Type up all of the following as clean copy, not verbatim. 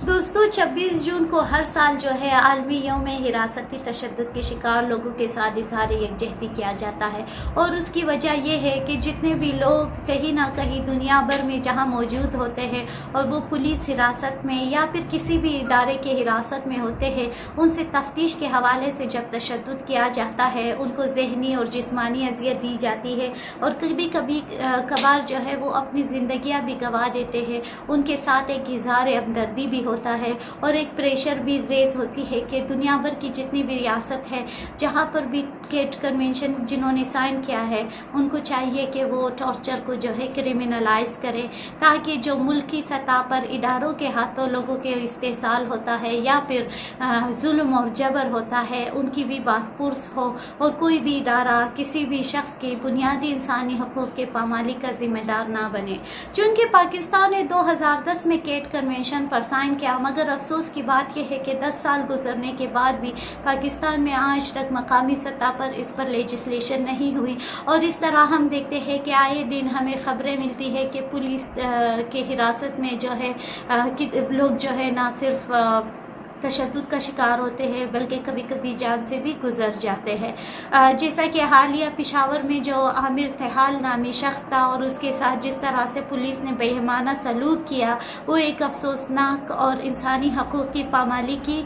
दोस्तों 26 जून को हर साल जो है आलमी यौम हिरासती तशद्दुद के शिकार लोगों के साथ इज़हार यकजहती किया जाता है। और उसकी वजह यह है कि जितने भी लोग कहीं ना कहीं दुनिया भर में जहां मौजूद होते हैं और वो पुलिस हिरासत में या फिर किसी भी इदारे के हिरासत में होते हैं, उनसे तफ्तीश के हवाले से जब तशद्दुद किया जाता है, उनको ज़हनी और जिस्मानी अजियत दी जाती है और कभी कभी कभार जो है वो अपनी ज़िंदगियाँ भी गंवा देते हैं। उनके साथ एक इज़हार हमदर्दी भी होता है और एक प्रेशर भी रेज होती है कि दुनिया भर की जितनी भी रियासत है, जहाँ पर भी केट कन्वेंशन जिन्होंने साइन किया है, उनको चाहिए कि वो टॉर्चर को जो है क्रिमिनलाइज करें, ताकि जो मुल्की सतह पर इदारों के हाथों लोगों के इस्तेसाल होता है या फिर जुल्म और जबर होता है, उनकी भी बासपुर्स हो और कोई भी इदारा किसी भी शख्स के बुनियादी इंसानी हकूक़ के पामाली का ज़िम्मेदार ना बने। चूँकि पाकिस्तान ने 2010 में केट कन्वेंशन पर साइन किया, मगर अफसोस की बात यह है कि 10 साल गुजरने के बाद भी पाकिस्तान में आज तक मकामी सतह पर इस पर लेजिस्लेशन नहीं हुई। और इस तरह हम देखते हैं कि आए दिन हमें खबरें मिलती है कि पुलिस के हिरासत में जो है कि लोग जो है ना सिर्फ तशद्दुद का शिकार होते हैं बल्कि कभी कभी जान से भी गुजर जाते हैं। जैसा कि हालिया पेशावर में जो आमिर तेहाल नामी शख्स था और उसके साथ जिस तरह से पुलिस ने बेईमाना सलूक किया, वो एक अफसोसनाक और इंसानी हकूक़ की पामाली की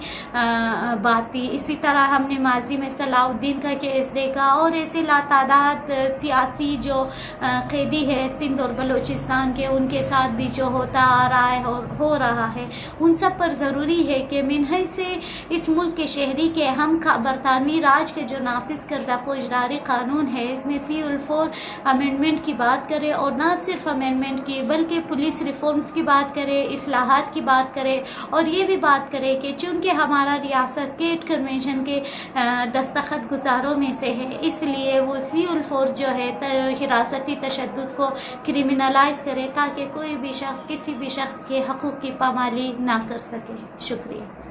बात थी। इसी तरह हमने माजी में सलाउद्दीन का केस देखा और ऐसे लातादाद सियासी जो कैदी है सिंध और बलूचिस्तान के, उनके साथ भी जो होता आ रहा है और हो रहा है, उन सब पर ज़रूरी है कि से इस मुल्क के शहरी के हम बरतानवी राज के जो नाफिज करदा फौजदारी कानून है, इसमें फी 4 अमेंडमेंट की बात करें और ना सिर्फ अमेंडमेंट की बल्कि पुलिस रिफॉर्म्स की बात करें, इस्लाहात की बात करें और ये भी बात करें कि चूँकि हमारा रियासत केट कन्वेंशन के दस्तखत गुजारों में से है, इसलिए वो फी 4 जो है हिरासती तशद्दुद को क्रिमिनलाइज करे ताकि कोई भी शख्स किसी भी शख्स के हकूक़ की पामाली ना कर सके। शुक्रिया।